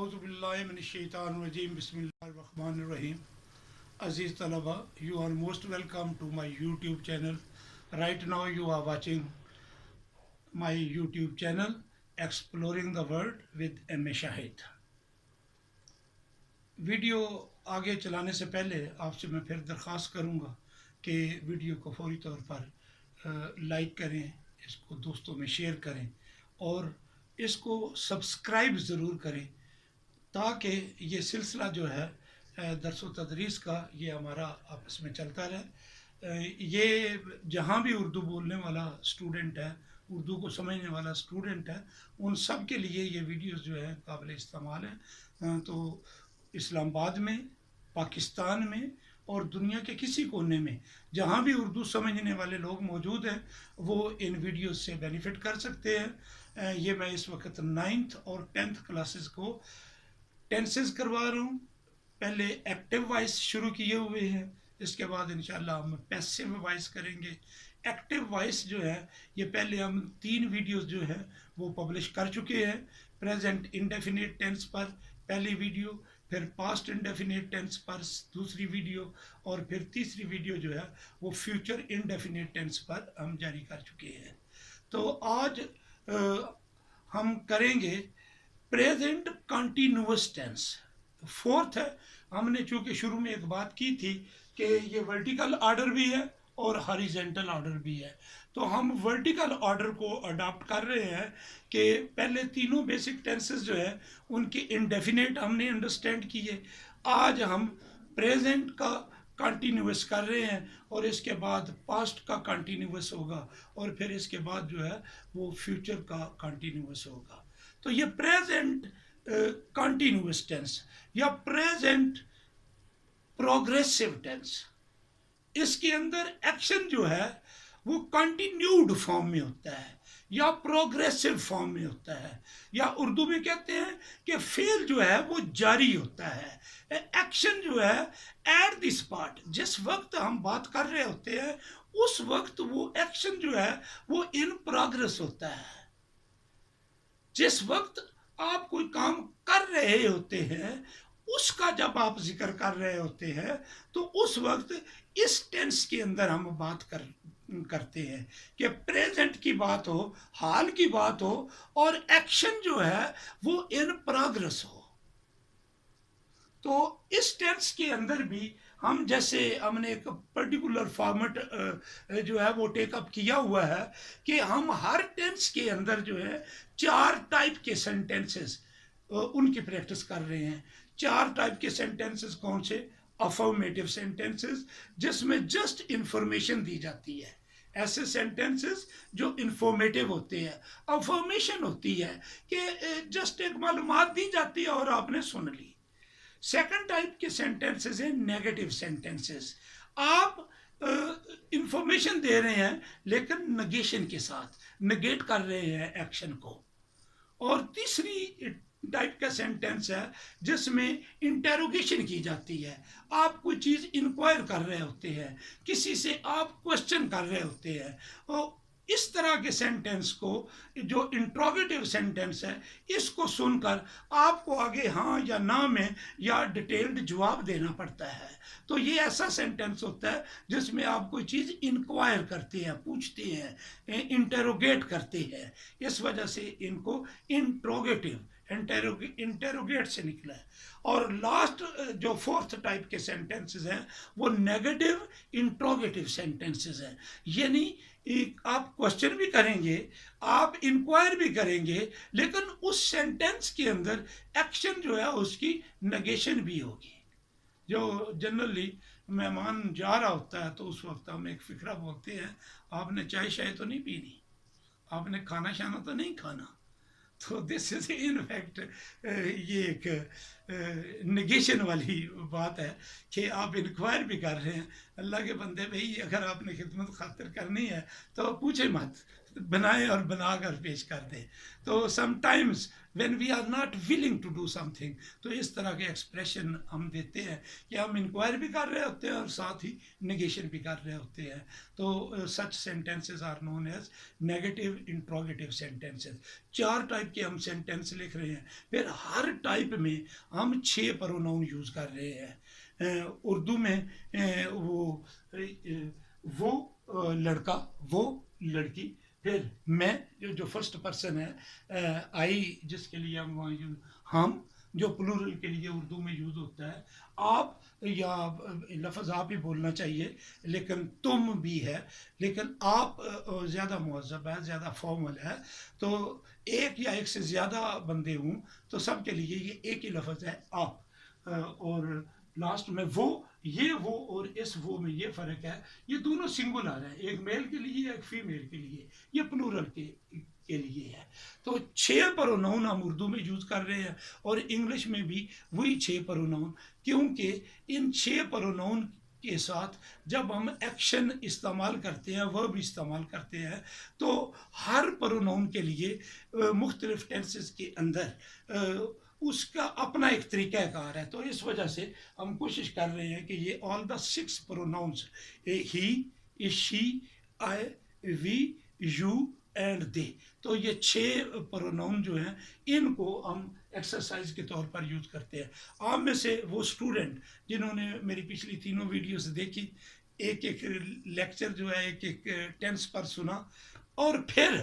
Auzubillahiminash-shaytanir-rajim. Bismillahir-rahmanir-rahim. Aziz Talaba, you are most welcome to my YouTube channel. Right now you are watching my YouTube channel Exploring the World with M.A. Shahid. Video आगे चलाने से पहले आपसे मैं फिर दरख्वास्त करूँगा कि वीडियो को फौरी तौर पर लाइक करें, इसको दोस्तों में शेयर करें और इसको सब्सक्राइब ज़रूर करें ताकि ये सिलसिला जो है दरस व तदरीस का ये हमारा आपस में चलता रहे। ये जहाँ भी उर्दू बोलने वाला स्टूडेंट है, उर्दू को समझने वाला स्टूडेंट है, उन सब के लिए ये वीडियोस जो है काबिल इस्तेमाल है। तो इस्लामाबाद में, पाकिस्तान में और दुनिया के किसी कोने में जहाँ भी उर्दू समझने वाले लोग मौजूद हैं वो इन वीडियोस से बेनिफिट कर सकते हैं। ये मैं इस वक्त 9th और 10th क्लासेस को टेंसेस करवा रहा हूँ। पहले एक्टिव वॉइस शुरू किए हुए हैं, इसके बाद इंशाल्लाह हम पैसिव वॉइस करेंगे। एक्टिव वॉइस जो है ये पहले हम 3 वीडियोस जो है वो पब्लिश कर चुके हैं। प्रेजेंट इंडेफिनिट टेंस पर पहली वीडियो, फिर पास्ट इंडेफिनिट टेंस पर दूसरी वीडियो और फिर तीसरी वीडियो जो है वो फ्यूचर इंडेफिनिट टेंस पर हम जारी कर चुके हैं। तो आज हम करेंगे प्रेजेंट कंटिन्यूअस टेंस। फोर्थ है, हमने चूँकि शुरू में एक बात की थी कि ये वर्टिकल ऑर्डर भी है और हॉरिजॉन्टल ऑर्डर भी है, तो हम वर्टिकल ऑर्डर को अडॉप्ट कर रहे हैं कि पहले तीनों बेसिक टेंसेस जो है उनके इंडेफिनेट हमने अंडरस्टैंड किए। आज हम प्रेजेंट का कंटिन्यूअस कर रहे हैं और इसके बाद पास्ट का कंटिन्यूअस होगा और फिर इसके बाद जो है वो फ्यूचर का कंटिन्यूअस होगा। तो ये प्रेजेंट कंटिन्यूअस टेंस या प्रेजेंट प्रोग्रेसिव टेंस, इसके अंदर एक्शन जो है वो कंटिन्यूड फॉर्म में होता है या प्रोग्रेसिव फॉर्म में होता है, या उर्दू में कहते हैं कि फेल जो है वो जारी होता है। एक्शन जो है एट दिस पार्ट, जिस वक्त हम बात कर रहे होते हैं उस वक्त वो एक्शन जो है वो इन प्रोग्रेस होता है। जिस वक्त आप कोई काम कर रहे होते हैं उसका जब आप जिक्र कर रहे होते हैं तो उस वक्त इस टेंस के अंदर हम बात करते हैं कि प्रेजेंट की बात हो, हाल की बात हो और एक्शन जो है वो इन प्रोग्रेस हो। तो इस टेंस के अंदर भी हम जैसे हमने एक पर्टिकुलर फॉर्मेट जो है वो टेकअप किया हुआ है कि हम हर टेंस के अंदर जो है 4 टाइप के सेंटेंसेस उनकी प्रैक्टिस कर रहे हैं। 4 टाइप के सेंटेंसेस कौन से? अफर्मेटिव सेंटेंसेस जिसमें जस्ट इंफॉर्मेशन दी जाती है, ऐसे सेंटेंसेस जो इंफॉर्मेटिव होते हैं। अफर्मेशन होती है कि जस्ट एक मालूमात दी जाती है और आपने सुन ली। सेकंड टाइप के सेंटेंसेस है नेगेटिव सेंटेंसेस, आप इंफॉर्मेशन दे रहे हैं लेकिन नेगेशन के साथ, नेगेट कर रहे हैं एक्शन को। और तीसरी टाइप का सेंटेंस है जिसमें इंटेरोगेशन की जाती है, आप कोई चीज़ इंक्वायर कर रहे होते हैं, किसी से आप क्वेश्चन कर रहे होते हैं। और इस तरह के सेंटेंस को, जो इंट्रोगेटिव सेंटेंस है, इसको सुनकर आपको आगे हाँ या ना में या डिटेल्ड जवाब देना पड़ता है। तो ये ऐसा सेंटेंस होता है जिसमें आप कोई चीज़ इंक्वायर करते हैं, पूछते हैं, इंटेरोगेट करते हैं, इस वजह से इनको इंट्रोगेटिव इंटेरोगेट से निकला है। और लास्ट जो फोर्थ टाइप के सेंटेंसेस हैं वो नेगेटिव इंट्रोगेटिव सेंटेंसेस हैं, यानी आप क्वेश्चन भी करेंगे, आप इंक्वायर भी करेंगे, लेकिन उस सेंटेंस के अंदर एक्शन जो है उसकी नेगेशन भी होगी। जो जनरली मेहमान जा रहा होता है तो उस वक्त हम एक फिक्रा बोलते हैं, आपने चाय शाय तो नहीं पीनी, आपने खाना शाना तो नहीं खाना। तो दिस इज इन फैक्ट ये एक नेगेशन वाली बात है कि आप इंक्वायर भी कर रहे हैं। अल्लाह के बंदे भाई, अगर आपने खिदमत खातिर करनी है तो पूछे मत, बनाएं और बनाकर पेश कर दें। तो sometimes when we are not willing to do something, तो इस तरह के एक्सप्रेशन हम देते हैं कि हम इंक्वायर भी कर रहे होते हैं और साथ ही निगेशन भी कर रहे होते हैं। तो such sentences are known as negative interrogative sentences. 4 type के हम सेंटेंस लिख रहे हैं, फिर हर टाइप में हम 6 प्रोनाउन यूज कर रहे हैं। उर्दू में वो लड़का, वो लड़की, फिर मैं जो फर्स्ट पर्सन है, आई जिसके लिए हम जो प्लूरल के लिए उर्दू में यूज होता है, आप या लफ्ज़ आप ही बोलना चाहिए, लेकिन तुम भी है, लेकिन आप ज़्यादा मुहज़्ज़ब है, ज़्यादा फॉर्मल है। तो एक या एक से ज़्यादा बंदे हूँ तो सब के लिए ये एक ही लफ्ज़ है आप। और लास्ट में वो, ये वो और इस वो में ये फ़र्क है, ये दोनों सिंगुलर है, एक मेल के लिए एक फीमेल के लिए, ये प्लूरल के लिए है। तो 6 प्रोनाउन हम उर्दू में यूज कर रहे हैं और इंग्लिश में भी वही 6 प्रोनाउन, क्योंकि इन 6 प्रोनाउन के साथ जब हम एक्शन इस्तेमाल करते हैं, वर्ब इस्तेमाल करते हैं, तो हर प्रोनाउन के लिए मुख्तलिफ टेंसेस के अंदर उसका अपना एक तरीक़ाकार है। तो इस वजह से हम कोशिश कर रहे हैं कि ये all the 6 pronouns, he, she, I, we, you and they, तो ये 6 प्रोनाउन जो हैं इनको हम एक्सरसाइज के तौर पर यूज करते हैं। आप में से वो स्टूडेंट जिन्होंने मेरी पिछली तीनों वीडियोस देखी, एक एक लेक्चर जो है एक एक टेंस पर सुना, और फिर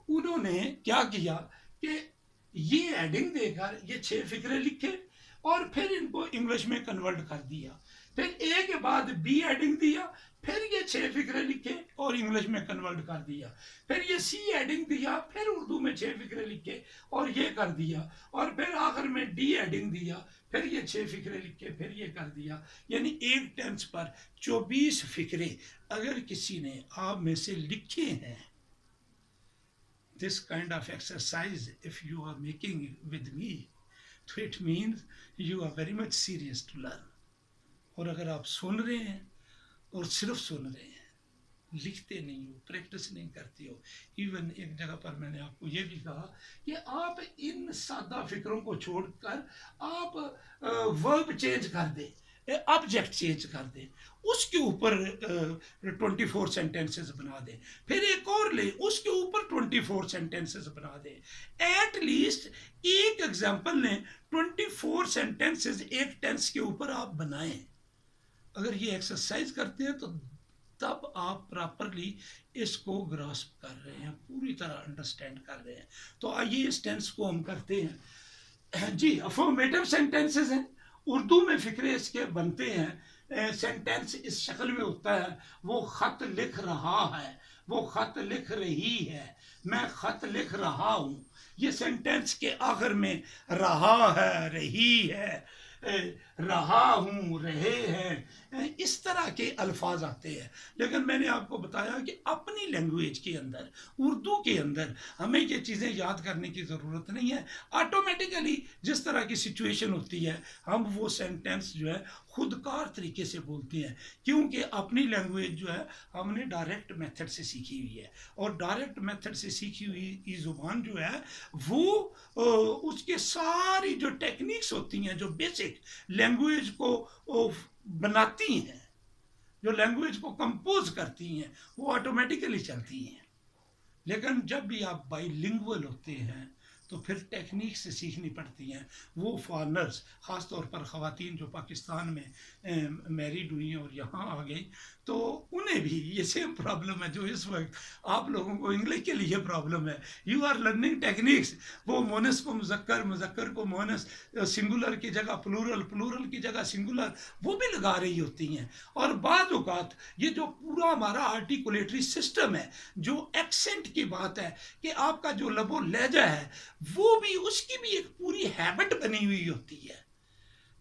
उन्होंने क्या किया कि ये एडिंग देकर ये 6 फिक्रे लिखे और फिर इनको इंग्लिश में कन्वर्ट कर दिया, फिर ए के बाद बी एडिंग दिया, फिर ये 6 फिक्रे लिखे और इंग्लिश में कन्वर्ट कर दिया, फिर ये सी एडिंग दिया, फिर उर्दू में 6 फिक्रे लिखे और ये कर दिया, और फिर आखिर में डी एडिंग दिया, फिर ये 6 फिक्रे लिखे, फिर ये कर दिया। यानी एक टेंस पर 24 फिक्रे अगर किसी ने आप में से लिखे हैं, this kind of exercise if you are making with me, तो it means you are very much serious to learn। और अगर आप सुन रहे हैं और सिर्फ सुन रहे हैं, लिखते नहीं हो, प्रैक्टिस नहीं करते हो, इवन एक जगह पर मैंने आपको ये भी कहा कि आप इन सादा फिक्रों को छोड़कर आप वर्ब चेंज कर दें, ऑब्जेक्ट चेंज कर दें, उसके ऊपर 24 सेंटेंसेस बना दें, फिर एक और ले उसके ऊपर 24 सेंटेंसेस बना दें। एट लीस्ट एक एग्जाम्पल ने 24 सेंटेंसेस एक टेंस के ऊपर आप बनाएं। अगर ये एक्सरसाइज करते हैं तो तब आप प्रॉपरली इसको ग्रास्प कर रहे हैं, पूरी तरह अंडरस्टैंड कर रहे हैं। तो आइए इस टेंस को हम करते हैं जी। अफर्मेटिव सेंटेंसेस हैं, उर्दू में फिक्रे इसके बनते हैं। सेंटेंस इस शक्ल में होता है, वो खत लिख रहा है, वो खत लिख रही है, मैं खत लिख रहा हूँ। ये सेंटेंस के आखिर में रहा है, रही है, रहा हूँ, रहे हैं, इस तरह के अल्फाज आते हैं। लेकिन मैंने आपको बताया कि अपनी लैंग्वेज के अंदर, उर्दू के अंदर हमें ये चीज़ें याद करने की ज़रूरत नहीं है। ऑटोमेटिकली जिस तरह की सिचुएशन होती है हम वो सेंटेंस जो है खुदकार तरीके से बोलते हैं, क्योंकि अपनी लैंग्वेज जो है हमने डायरेक्ट मेथड से सीखी हुई है, और डायरेक्ट मेथड से सीखी हुई ज़ुबान जो है वो उसके सारी जो टेक्निक्स होती हैं, जो बेसिक लैंग्वेज को बनाती हैं, जो लैंग्वेज को कंपोज करती हैं, वो ऑटोमेटिकली चलती हैं। लेकिन जब भी आप बाइलिंगुअल होते हैं तो फिर टेक्निक से सीखनी पड़ती हैं। वो फॉरनर्स, ख़ास तौर पर ख़वातीन जो पाकिस्तान में मैरिड हुई और यहाँ आ गई, तो उन्हें भी ये सेम प्रॉब्लम है जो इस वक्त आप लोगों को इंग्लिश के लिए प्रॉब्लम है। यू आर लर्निंग टेक्निक्स, वो मोनस को मुज़क्कर, मुज़क्कर को मोनस, सिंगुलर की जगह प्लूरल, प्लूरल की जगह सिंगुलर, वो भी लगा रही होती हैं। और बाद औक़ात ये जो पूरा हमारा आर्टिकुलेटरी सिस्टम है, जो एक्सेंट की बात है कि आपका जो लबो लहजा है, वो भी, उसकी भी एक पूरी हैबिट बनी हुई होती है।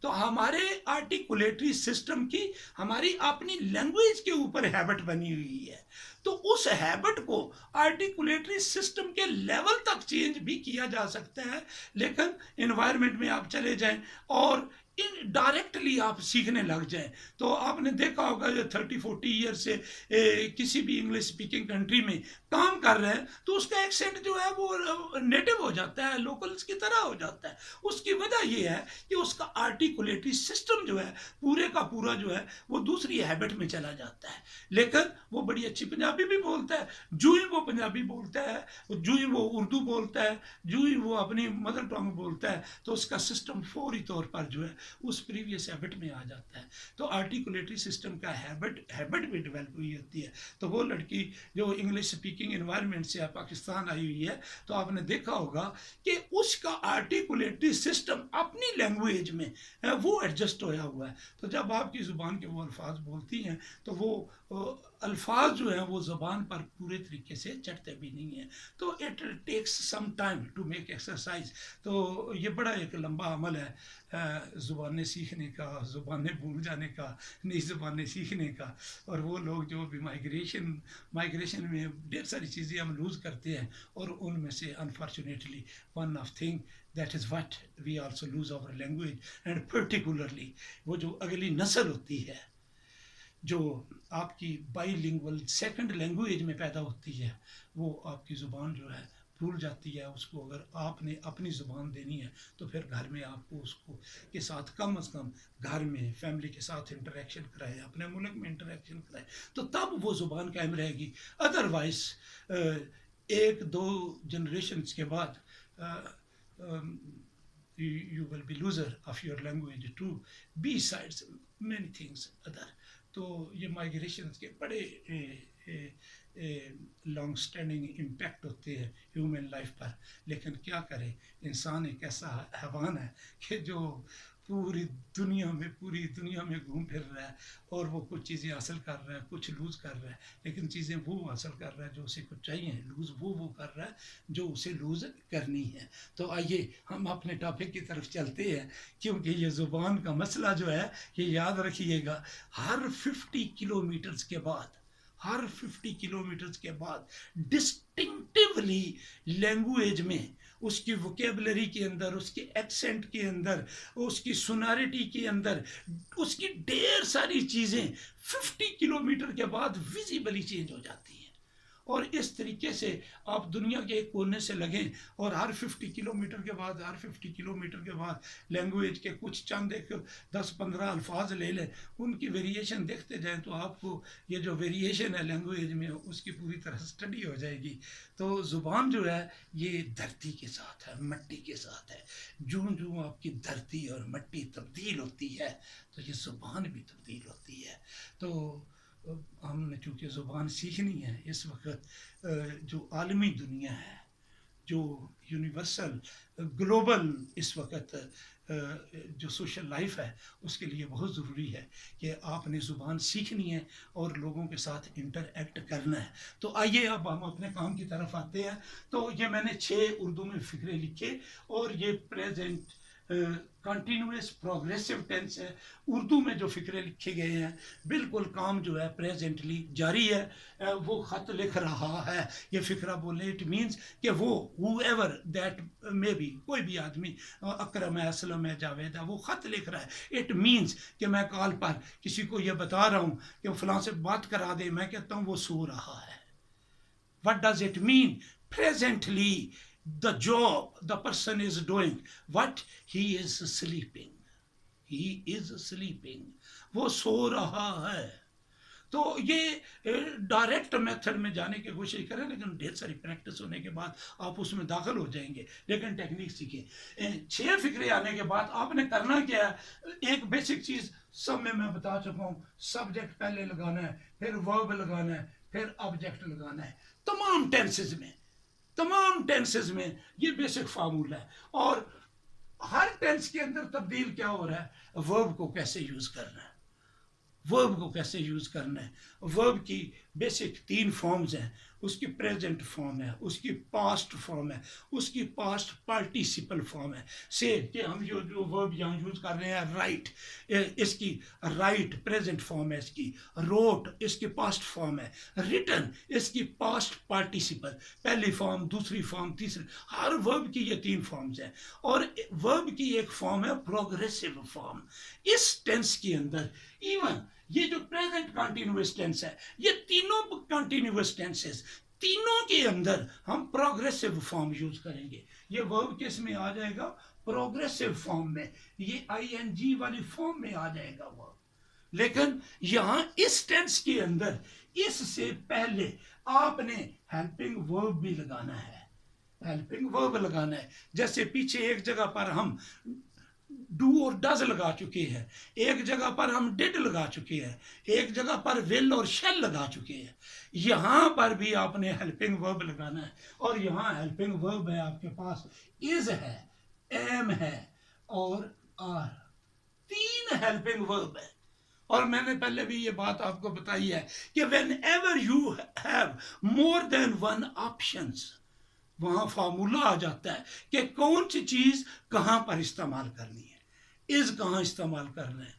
तो हमारे आर्टिकुलेटरी सिस्टम की, हमारी अपनी लैंग्वेज के ऊपर हैबिट बनी हुई है। तो उस हैबिट को आर्टिकुलेटरी सिस्टम के लेवल तक चेंज भी किया जा सकता है। लेकिन एनवायरनमेंट में आप चले जाएं और डायरेक्टली आप सीखने लग जाएं। तो आपने देखा होगा जो 30-40 ईयर से किसी भी इंग्लिश स्पीकिंग कंट्री में काम कर रहे हैं तो उसका एक्सेंट जो है वो नेटिव हो जाता है, लोकल्स की तरह हो जाता है। उसकी वजह ये है कि उसका आर्टिकुलेटरी सिस्टम जो है पूरे का पूरा जो है वो दूसरी हैबिट में चला जाता है। लेकिन वो बड़ी अच्छी पंजाबी भी बोलता है, जो ही वो पंजाबी बोलता है, जो ही वो उर्दू बोलता है, जो ही वो अपनी मदर टंग बोलता है, तो उसका सिस्टम फौरी तौर पर जो है उस प्रीवियस हैबिट में आ जाता है। तो आर्टिकुलेटरी सिस्टम का हैबिट भी डेवलप हुई होती है। तो वो लड़की जो इंग्लिश स्पीकिंग एनवायरनमेंट से पाकिस्तान आई हुई है, तो आपने देखा होगा कि उसका आर्टिकुलेटरी सिस्टम अपनी लैंग्वेज में वो एडजस्ट होया हुआ है। तो जब आपकी ज़ुबान के वो अल्फाज बोलती हैं तो वो अल्फाज जो हैं वो ज़बान पर पूरे तरीके से चढ़ते भी नहीं हैं। तो it takes some time to make exercise. तो ये बड़ा एक लंबा अमल है ज़ुबानें सीखने का, ज़ुबानें भूल जाने का, नई ज़ुबानें सीखने का। और वो लोग जो भी माइग्रेशन में ढेर सारी चीज़ें हम लूज़ करते हैं, और उनमें से unfortunately one of thing that is what we also lose our language. And particularly वो जो अगली नस्ल होती है जो आपकी बाईलिंगुअल सेकंड लैंग्वेज में पैदा होती है, वो आपकी ज़ुबान जो है भूल जाती है। उसको अगर आपने अपनी ज़ुबान देनी है तो फिर घर में आपको उसको के साथ कम अज़ कम घर में फैमिली के साथ इंटरेक्शन कराए, अपने मुल्क में इंटरेक्शन कराए, तो तब वो ज़ुबान कायम रहेगी। अदरवाइज एक दो जनरेशन्स के बाद you will be loser of your language too, besides many things other। तो ये माइग्रेशन के बड़े लॉन्ग स्टैंडिंग इम्पैक्ट होते हैं ह्यूमन लाइफ पर। लेकिन क्या करें, इंसान एक ऐसा हैवान है कि जो पूरी दुनिया में घूम फिर रहा है, और वो कुछ चीज़ें हासिल कर रहा है, कुछ लूज़ कर रहा है, लेकिन चीज़ें वो हासिल कर रहा है जो उसे कुछ चाहिए, लूज़ वो कर रहा है जो उसे लूज़ करनी है। तो आइए हम अपने टॉपिक की तरफ चलते हैं, क्योंकि ये ज़ुबान का मसला जो है ये याद रखिएगा, हर 50 किलोमीटर्स के बाद डिस्टिंक्टिवली लैंग्वेज में, उसकी वोकेबलरी के अंदर, उसके एक्सेंट के अंदर, उसकी सोनैरिटी के अंदर, उसकी ढेर सारी चीज़ें 50 किलोमीटर के बाद विजिबली चेंज हो जाती हैं। और इस तरीके से आप दुनिया के एक कोने से लगें और हर 50 किलोमीटर के बाद लैंग्वेज के कुछ चंद एक 10-15 अल्फाज ले लें, उनकी वेरिएशन देखते जाएं, तो आपको ये जो वेरिएशन है लैंग्वेज में उसकी पूरी तरह स्टडी हो जाएगी। तो ज़ुबान जो है ये धरती के साथ है, मट्टी के साथ है। जूं आपकी धरती और मट्टी तब्दील होती है तो ये ज़ुबान भी तब्दील होती है। तो हमने चूँकि ज़ुबान सीखनी है, इस वक्त जो आलमी दुनिया है, जो यूनिवर्सल ग्लोबल इस वक्त जो सोशल लाइफ है, उसके लिए बहुत ज़रूरी है कि आपने ज़ुबान सीखनी है और लोगों के साथ इंटरएक्ट करना है। तो आइए अब हम अपने काम की तरफ आते हैं। तो ये मैंने 6 उर्दू में फ़िक्रे लिखे, और ये प्रेजेंट कंटिन्यूस प्रोग्रेसिव टेंस है। उर्दू में जो फ़िक्रे लिखे गए हैं, बिल्कुल काम जो है प्रेजेंटली जारी है। वो ख़त लिख रहा है, ये फ़िक्रा बोले, इट मीन्स कि वो whoever that may be, कोई भी आदमी, अकरम है, असलम है, जावेद है, वो ख़त लिख रहा है। इट मीन्स कि मैं कॉल पर किसी को ये बता रहा हूँ कि फ़लाँ से बात करा दे, मैं कहता हूँ वो सो रहा है। What does it mean? Presently the job the person is doing, what? He is sleeping, वो सो रहा है। तो ये डायरेक्ट मेथड में जाने की कोशिश करें, लेकिन ढेर सारी प्रैक्टिस होने के बाद आप उसमें दाखिल हो जाएंगे। लेकिन टेक्निक सीखें। 6 फ़िक्रे आने के बाद आपने करना क्या है, एक बेसिक चीज़ सब में मैं बता चुका हूँ, सब्जेक्ट पहले लगाना है, फिर वर्ब लगाना है, फिर ऑब्जेक्ट लगाना है। तमाम टेंसेस में ये बेसिक फार्मूला है। और हर टेंस के अंदर तब्दील क्या हो रहा है, वर्ब को कैसे यूज़ करना है। वर्ब की बेसिक 3 फॉर्म्स हैं। उसकी प्रेजेंट फॉर्म है, उसकी पास्ट फॉर्म है, उसकी पास्ट पार्टिसिपल फॉर्म है। से कि हम जो वर्ब यहाँ यूज कर रहे हैं राइट, इसकी राइट प्रेजेंट फॉर्म है, इसकी रोट इसकी पास्ट फॉर्म है, रिटन इसकी पास्ट पार्टिसिपल, पहली फॉर्म, दूसरी फॉर्म, तीसरी। हर वर्ब की ये 3 फॉर्म्स हैं। और वर्ब की एक फॉर्म है प्रोग्रेसिव फॉर्म। इस टेंस के अंदर इवन ये जो प्रेजेंट कंटिन्यूअस टेंस है, ये तीनों कंटिन्यूअस टेंसेस, तीनों के अंदर हम प्रोग्रेसिव फॉर्म यूज करेंगे। ये वर्ब किस में आ जाएगा? प्रोग्रेसिव फॉर्म में, ये आईएनजी वाली फॉर्म में आ जाएगा वर्ब। लेकिन यहां इस टेंस के अंदर इससे पहले आपने हेल्पिंग वर्ब भी लगाना है, हेल्पिंग वर्ब लगाना है। जैसे पीछे एक जगह पर हम डू और डज लगा चुके हैं, एक जगह पर हम डिड लगा चुके हैं, एक जगह पर विल और शेल लगा चुके हैं। यहां पर भी आपने हेल्पिंग वर्ब लगाना है। और यहां हेल्पिंग वर्ब है आपके पास, इज है, एम है और आर, 3 हेल्पिंग वर्ब है। और मैंने पहले भी ये बात आपको बताई है कि when ever you have more than 1 options, वहां फार्मूला आ जाता है कि कौन सी चीज कहां पर इस्तेमाल करनी है। इज कहां इस्तेमाल करना है,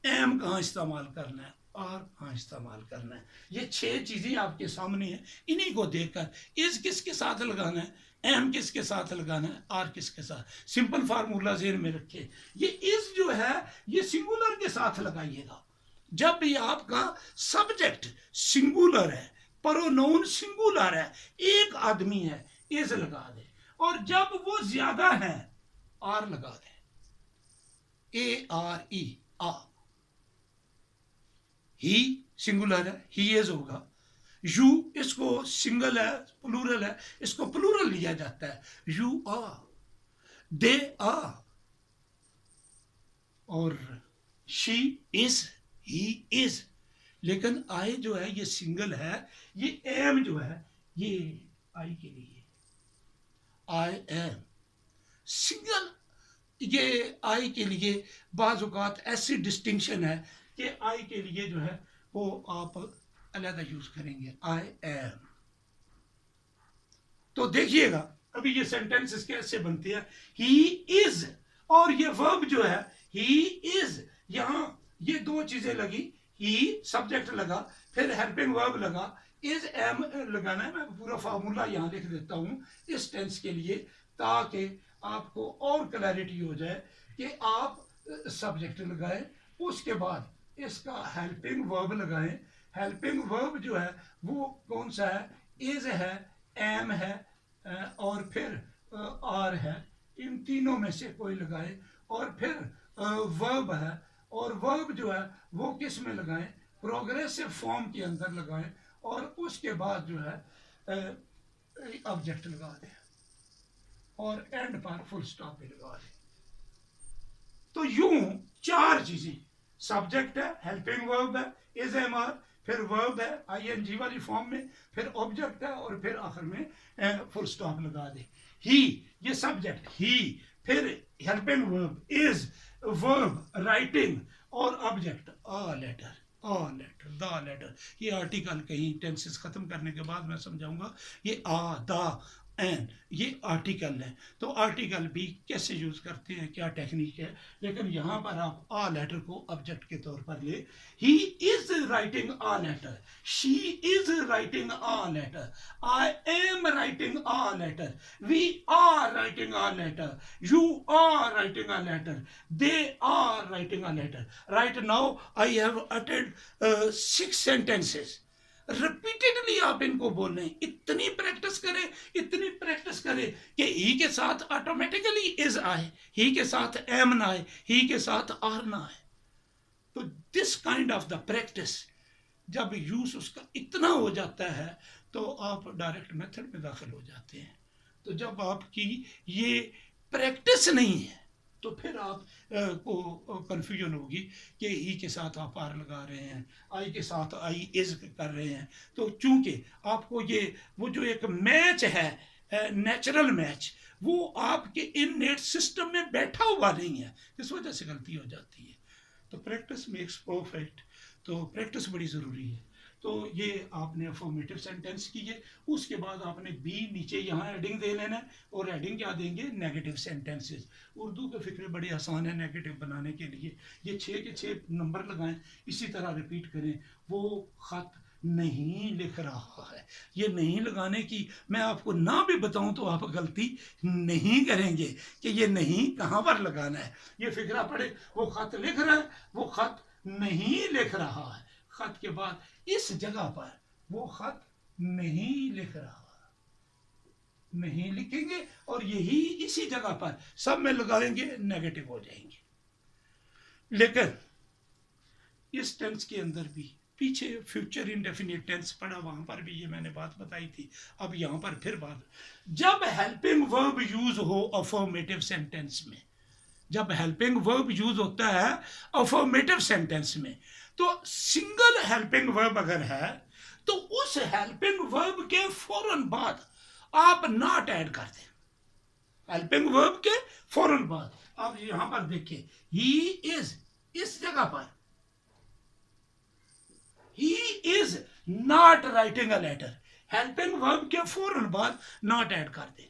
एम कहां इस्तेमाल करना है, आर कहां इस्तेमाल करना है। ये 6 चीजें आपके सामने हैं। इन्हीं को देखकर इज किसके साथ लगाना है, एम किसके साथ लगाना है, आर किसके साथ। सिंपल फार्मूला ज़हन में रखे। ये इज जो है ये सिंगुलर के साथ लगाइएगा। जब भी आपका सब्जेक्ट सिंगुलर है, प्रोनाउन सिंगुलर है, एक आदमी है, इज लगा दे। और जब वो ज्यादा है आर लगा दे, ARE, आ। ही सिंगुलर है, ही इज होगा। यू इसको सिंगल है, प्लूरल है, इसको प्लूरल लिया जाता है, यू आर, दे आर। और शी इज, ही इज। लेकिन आई जो है ये सिंगल है, ये एम जो है ये आई के लिए, आई एम सिंगल। ये आई के लिए बाज़ औक़ात ऐसी डिस्टिंक्शन है कि आई के लिए जो है वो आप अलग यूज करेंगे, आई एम। तो देखिएगा अभी ये सेंटेंसेस कैसे बनते हैं। ही इज, और ये वर्ब जो है ही इज, यहां ये 2 चीजें लगी, ही सब्जेक्ट लगा, फिर हेल्पिंग वर्ब लगा, इज एम लगाना है। मैं पूरा फार्मूला यहां लिख देता हूं इस टेंस के लिए, ताकि आपको और क्लैरिटी हो जाए कि आप सब्जेक्ट लगाएं, उसके बाद इसका हेल्पिंग वर्ब लगाएं। हेल्पिंग वर्ब जो है वो कौन सा है? इज है, एम है और फिर आर है। इन तीनों में से कोई लगाए। और फिर वर्ब है, और वर्ब जो है वो किस में लगाएं? प्रोग्रेसिव फॉर्म के अंदर लगाएं। और उसके बाद जो है ऑब्जेक्ट लगा दें और एंड पर फुल स्टॉप भी लगा दें। तो यूं 4 चीजें, सब्जेक्ट है, हेल्पिंग वर्ब है, इज एम आर, फिर वर्ब है आईएनजी वाली फॉर्म में, फिर ऑब्जेक्ट है और फिर आखिर में फुल स्टॉप लगा दे। ही ये सब्जेक्ट, ही, फिर helping verb, is, verb, writing और object a letter, a letter, the letter. ये आर्टिकल कहीं टेंसेस खत्म करने के बाद मैं समझाऊंगा। ये आ, द, एंड ये आर्टिकल है। तो आर्टिकल भी कैसे यूज करते हैं, क्या टेक्निक है। लेकिन यहां पर आप आ लेटर को ऑब्जेक्ट के तौर पर ले। He is writing a letter, she is writing a letter, I am writing a letter, we are writing a letter, you are writing a letter, they are writing a letter. Right now I have attend 6 sentences. Repeatedly आप इनको बोल रहे हैं। इतनी practice करें, इतनी practice करें कि ही के साथ ऑटोमेटिकली इज आए, ही के साथ एम ना आए, ही के साथ आर ना आए। तो this kind of the practice जब यूज उसका इतना हो जाता है तो आप डायरेक्ट मेथड में दाखिल हो जाते हैं। तो जब आपकी ये प्रैक्टिस नहीं है तो फिर आप को कंफ्यूजन होगी कि ई के साथ आप आर लगा रहे हैं, आई के साथ आई इज कर रहे हैं। तो चूंकि आपको ये वो जो एक मैच है, नेचुरल मैच, वो आपके इननेट सिस्टम में बैठा हुआ नहीं है, इस वजह से गलती हो जाती है। तो प्रैक्टिस मेक्स परफेक्ट। तो प्रैक्टिस बड़ी ज़रूरी है। तो ये आपने अफर्मेटिव सेंटेंस कीजिए। उसके बाद आपने बी नीचे यहाँ एडिंग दे लेना है, और एडिंग क्या देंगे, नेगेटिव सेंटेंसेस। उर्दू के फिक्रे बड़े आसान है नेगेटिव बनाने के लिए। ये 6 के 6 नंबर लगाएं, इसी तरह रिपीट करें। वो खत नहीं लिख रहा है। ये नहीं लगाने की मैं आपको ना भी बताऊं तो आप गलती नहीं करेंगे कि ये नहीं कहाँ पर लगाना है। ये फिक्रा पड़े, वो खत लिख रहा है, वो खत नहीं लिख रहा है। खत के बाद इस जगह पर वो खत नहीं लिख रहा, नहीं लिखेंगे, और यही इसी जगह पर सब में लगाएंगे, नेगेटिव हो जाएंगे। लेकिन इस टेंस के अंदर भी पीछे फ्यूचर इंडेफिनिट टेंस पढ़ा, वहां पर भी ये मैंने बात बताई थी। अब यहां पर फिर बात, जब हेल्पिंग वर्ब यूज हो अफर्मेटिव सेंटेंस में, जब हेल्पिंग वर्ब यूज होता है अफर्मेटिव सेंटेंस में, तो सिंगल हेल्पिंग वर्ब अगर है तो उस हेल्पिंग वर्ब के फौरन बाद आप नॉट ऐड कर दें। हेल्पिंग वर्ब के फौरन बाद आप यहां पर देखिए, ही इज, इस जगह पर he is not writing a letter, helping verb के फौरन बाद नॉट ऐड कर दें।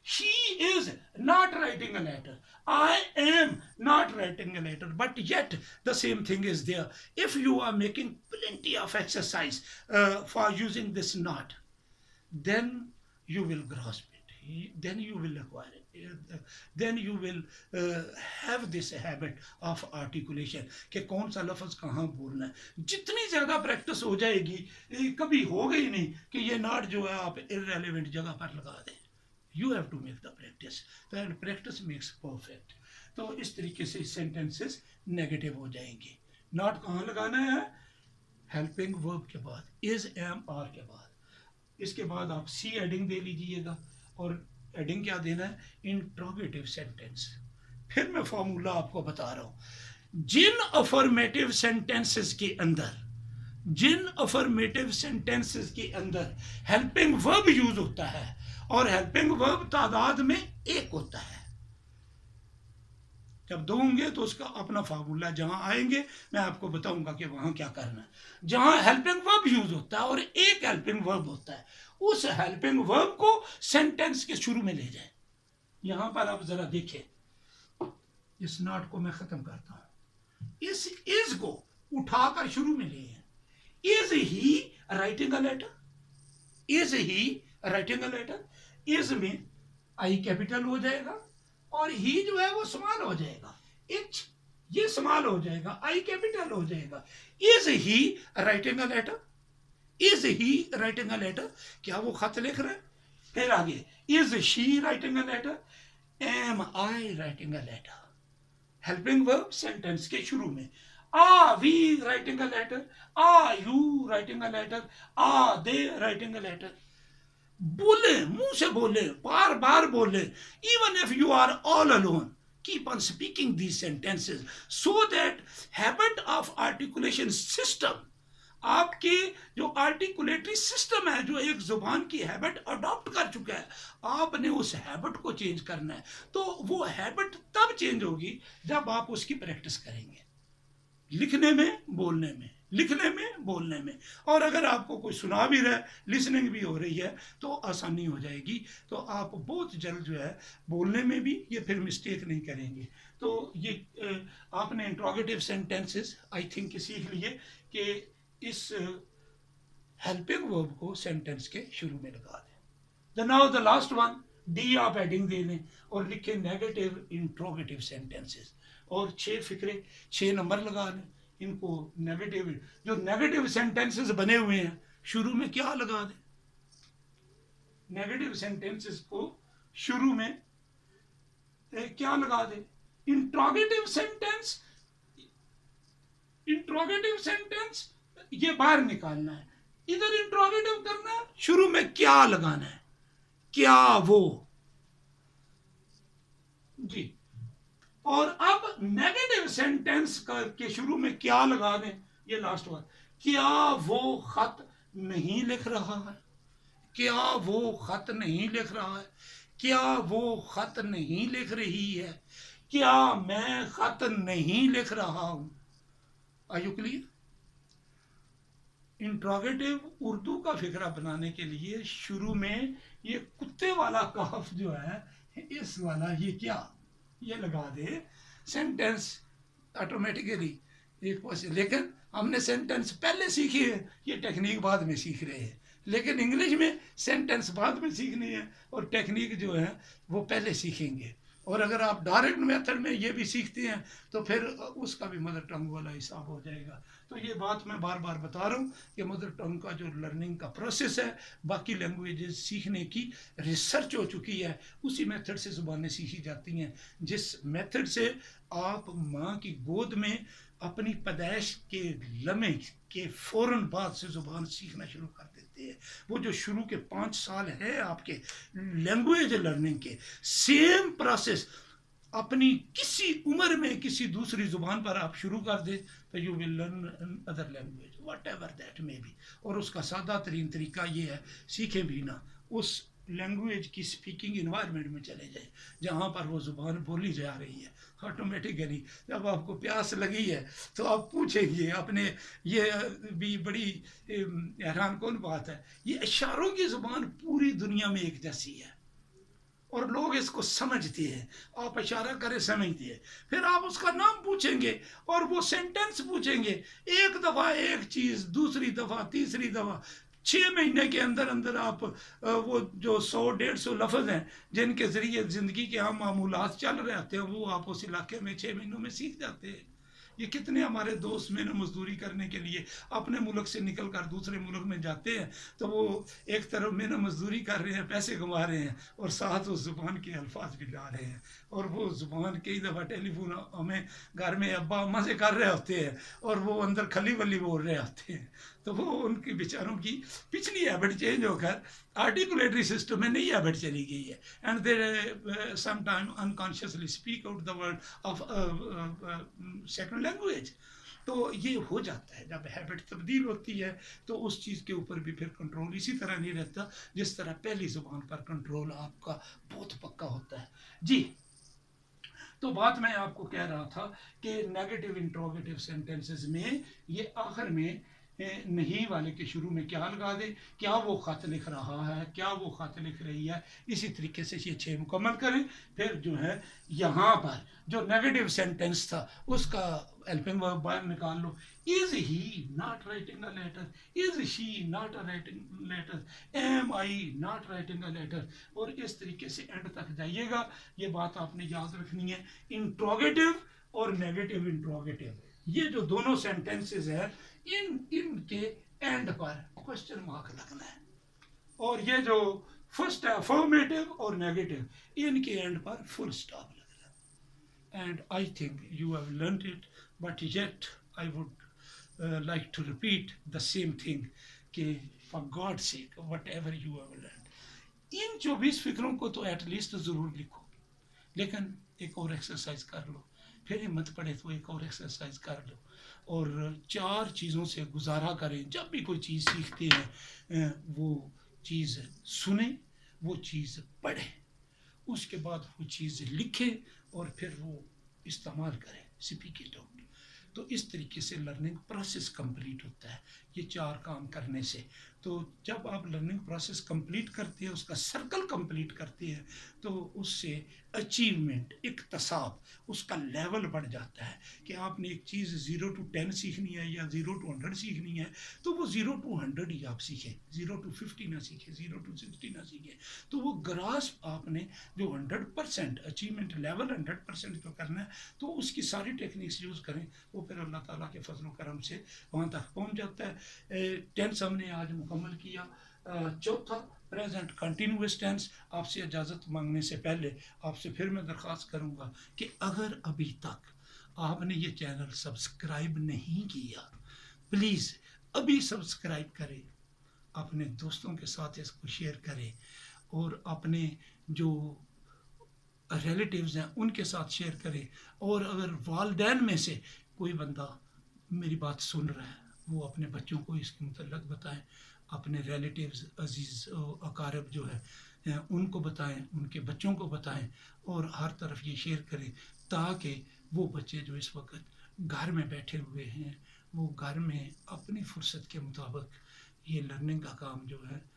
She is not writing a letter. I am not writing a letter. But yet the same thing is there. If you are making plenty of exercise for using this not, then you will grasp it. Then you will acquire it. Then you will have this habit of articulation. कि कौन सा लफ्ज कहाँ बोलना है। जितनी ज़्यादा practice हो जाएगी, कभी हो गई नहीं कि ये नॉट जो है आप इररेलेवेंट जगह पर लगा दें। You have to make the practice, and practice makes perfect. तो इस तरीके से सेंटेंसेस नेगेटिव हो जाएंगे। नॉट कहाँ लगाना है, हेल्पिंग वर्ब के बाद, इज, एम, आर के बाद। इसके बाद आप सी एडिंग दे लीजिएगा, और एडिंग क्या देना है, इंट्रोगेटिव सेंटेंस। फिर मैं फॉर्मूला आपको बता रहा हूँ। जिन अफर्मेटिव सेंटेंसेस के अंदर, जिन अफर्मेटिव सेंटेंसेस के अंदर हेल्पिंग वर्ब यूज होता है, और हेल्पिंग वर्ब तादाद में एक होता है, जब दो होंगे तो उसका अपना फार्मूला, जहां आएंगे मैं आपको बताऊंगा कि वहां क्या करना है। जहां हेल्पिंग वर्ब यूज होता है और एक हेल्पिंग वर्ब होता है, उस हेल्पिंग वर्ब को सेंटेंस के शुरू में ले जाए। यहां पर आप जरा देखें, इस नॉट को मैं खत्म करता हूं, इस इज को उठाकर शुरू में ले आए। Is he writing a letter, is he writing a letter. Is में आई कैपिटल हो जाएगा, और ही जो है वो स्मॉल हो जाएगा, एच ये स्मॉल हो जाएगा, आई कैपिटल हो जाएगा। Is he writing a letter, is he writing a letter, क्या वो खत लिख रहे हैं। फिर आगे, is she writing a letter, am I writing a letter. Helping verb sentence के शुरू में। Are we writing a letter? Are you writing a letter? Are they writing a letter? बोले, मुंह से बोले, बार बार बोले। Even if you are all alone, keep on speaking these sentences so that habit of articulation system, आपके जो articulatory system है, जो एक जुबान की हैबिट अडॉप्ट कर चुका है, आपने उस हैबिट को चेंज करना है। तो वो हैबिट तब चेंज होगी जब आप उसकी प्रैक्टिस करेंगे, लिखने में, बोलने में, लिखने में, बोलने में। और अगर आपको कोई सुना भी रहा है, लिसनिंग भी हो रही है, तो आसानी हो जाएगी। तो आप बहुत जल्द जो है बोलने में भी ये फिर मिस्टेक नहीं करेंगे। तो ये आपने इंट्रोगेटिव सेंटेंसेस आई थिंक सीख लिए कि इस हेल्पिंग वर्ब को सेंटेंस के शुरू में लगा दें। Now the last one, D आप एडिंग दे लें और लिखें नेगेटिव इंट्रोगेटिव सेंटेंसेस, और 6 फिक्रे, 6 नंबर लगा लें इनको। नेगेटिव, जो नेगेटिव सेंटेंसेस बने हुए हैं, शुरू में क्या लगा दें, नेगेटिव सेंटेंसेस को शुरू में क्या लगा दें, इंट्रोगेटिव सेंटेंस। इंट्रोगेटिव सेंटेंस ये बाहर निकालना है, इधर इंट्रोगेटिव करना है, शुरू में क्या लगाना है, क्या वो जी। और अब नेगेटिव सेंटेंस के शुरू में क्या लगा दें, ये लास्ट वन, क्या वो खत नहीं लिख रहा है, क्या वो खत नहीं लिख रहा है, क्या वो खत नहीं लिख रही है, क्या मैं खत नहीं लिख रहा हूं। Are you clear. Interrogative Urdu का फिक्रा बनाने के लिए शुरू में ये कुत्ते वाला काफ जो है, इस वाला ये क्या, ये लगा दे, सेंटेंस ऑटोमेटिकली एक क्वेश्चन। लेकिन हमने सेंटेंस पहले सीखी है, ये टेक्निक बाद में सीख रहे हैं। लेकिन इंग्लिश में सेंटेंस बाद में सीखनी है और टेक्निक जो है वो पहले सीखेंगे। और अगर आप डायरेक्ट मेथड में ये भी सीखते हैं तो फिर उसका भी मदर टंग वाला हिसाब हो जाएगा। तो ये बात मैं बार बार बता रहा हूँ कि मदर टंग का जो लर्निंग का प्रोसेस है, बाकी लैंग्वेजेस सीखने की रिसर्च हो चुकी है, उसी मेथड से ज़ुबानें सीखी जाती हैं। जिस मेथड से आप माँ की गोद में अपनी पैदाइश के लम्हे के फ़ौरन बाद से ज़ुबान सीखना शुरू कर देते हैं, वो जो शुरू के 5 साल है आपके लैंग्वेज लर्निंग के, सेम प्रोसेस अपनी किसी उम्र में किसी दूसरी ज़ुबान पर आप शुरू कर दे तो you will learn other language what ever that may be. और उसका सादा तरीन तरीका ये है, सीखें भी ना, उस लैंग्वेज की स्पीकिंग इन्वायरमेंट में चले जाए जहाँ पर वो ज़ुबान बोली जा रही है। ऑटोमेटिकली जब आपको प्यास लगी है तो आप पूछेंगे अपने, ये भी बड़ी हैरान कौन बात है, ये इशारों की ज़ुबान पूरी दुनिया में एक जैसी है और लोग इसको समझते हैं। आप इशारा करें समझते हैं, फिर आप उसका नाम पूछेंगे और वो सेंटेंस पूछेंगे, एक दफ़ा एक चीज़, दूसरी दफ़ा, तीसरी दफ़ा, 6 महीने के अंदर अंदर आप वो जो 100-150 लफ्ज़ हैं जिनके ज़रिए ज़िंदगी के आम मामूलात चल रहे होते हैं, वो आप उस इलाके में 6 महीनों में सीख जाते हैं। ये कितने हमारे दोस्त मेहनत मजदूरी करने के लिए अपने मुल्क से निकल कर दूसरे मुल्क में जाते हैं, तो वो एक तरफ मेहनत मजदूरी कर रहे हैं, पैसे कमा रहे हैं और साथ उस ज़ुबान के अल्फाज भी ला रहे हैं। और वो ज़ुबान कई दफ़ा टेलीफोन हमें घर में अब्बा अम्मा से कर रहे होते हैं और वो अंदर खली वली बोल रहे होते हैं, तो वो उनकी बेचारों की पिछली हैबिट चेंज होकर आर्टिकुलेटरी सिस्टम में नई हैबिट चली गई है and they sometime unconsciously speak out the word of second language. तो ये हो जाता है जब हैबिट तब्दील होती है, तो उस चीज़ के ऊपर भी फिर कंट्रोल इसी तरह नहीं रहता जिस तरह पहली ज़ुबान पर कंट्रोल आपका बहुत पक्का होता है। जी, तो बात मैं आपको कह रहा था कि नेगेटिव इंट्रोगेटिव सेंटेंसेस में ये आखिर में नहीं वाले के शुरू में क्या लगा दे, क्या वो ख़त लिख रहा है, क्या वो ख़त लिख रही है, इसी तरीके से ये 6 मुकम्मल करें। फिर जो है यहाँ पर जो नेगेटिव सेंटेंस था उसका हेल्पिंग वर्ब बाहर निकाल लो। Is he not writing a letter, is she not writing letter, am I not writing a letter, और इस तरीके से एंड तक जाइएगा। ये बात आपने याद रखनी है। इंट्रोगेटिव और नेगेटिव इंट्रोगेटिव, ये जो दोनों सेंटेंसेस है, इनके एंड पर क्वेश्चन मार्क लगना है, और ये जो फर्स्ट है अफर्मेटिव और नेगेटिव, इनके एंड पर फुल स्टॉप लगना। And I think you have learned it, but yet I would like to repeat the same thing कि for God sake what ever you have learned, इन 24 फिक्रों को तो एटलीस्ट ज़रूर लिखो, लेकिन एक और एक्सरसाइज कर लो, फिर हिम्मत पड़े तो एक और एक्सरसाइज कर लो, और 4 चीज़ों से गुजारा करें। जब भी कोई चीज़ सीखते हैं वो चीज़ सुने, वो चीज़ पढ़ें, उसके बाद वो चीज़ लिखें और फिर वो इस्तेमाल करें, स्पीक इट आउट। तो इस तरीके से लर्निंग प्रोसेस कंप्लीट होता है ये 4 काम करने से। तो जब आप लर्निंग प्रोसेस कंप्लीट करते हैं, उसका सर्कल कंप्लीट करते हैं, तो उससे अचीवमेंट, इक्तसाब, उसका लेवल बढ़ जाता है कि आपने एक चीज़ 0 to 10 सीखनी है या 0 to 100 सीखनी है, तो वो 0 to 100 ही आप सीखें, 0 to 50 ना सीखें, 0 to 60 ना सीखें। तो वो ग्रास्प आपने जो 100% अचीवमेंट लेवल 100% जो करना है, तो उसकी सारी टेक्निक्स यूज़ करें, वो फिर अल्लाह ताला के फजल करम से वहाँ तक पहुँच जाता है। टेंस हमने आज मुकम्मल किया। चौथा प्रेजेंट कंटिन्यूअस टेंस। आपसे इजाज़त मांगने से पहले आपसे फिर मैं दरख्वास्त करूँगा कि अगर अभी तक आपने ये चैनल सब्सक्राइब नहीं किया, प्लीज़ अभी सब्सक्राइब करें, अपने दोस्तों के साथ इसको शेयर करें और अपने जो रिलेटिव्स हैं उनके साथ शेयर करें। और अगर वालिदैन में से कोई बंदा मेरी बात सुन रहा है, वो अपने बच्चों को इसके मुतल्लक बताएं, अपने रिलेटिव्स अजीज़ अकारब जो है उनको बताएं, उनके बच्चों को बताएं, और हर तरफ ये शेयर करें ताकि वो बच्चे जो इस वक्त घर में बैठे हुए हैं वो घर में अपनी फुर्सत के मुताबिक ये लर्निंग का काम जो है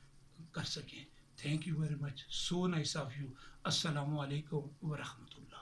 कर सकें। Thank you very much, so nice of you. अस्सलामु अलैकुम व रहमतुल्लाह।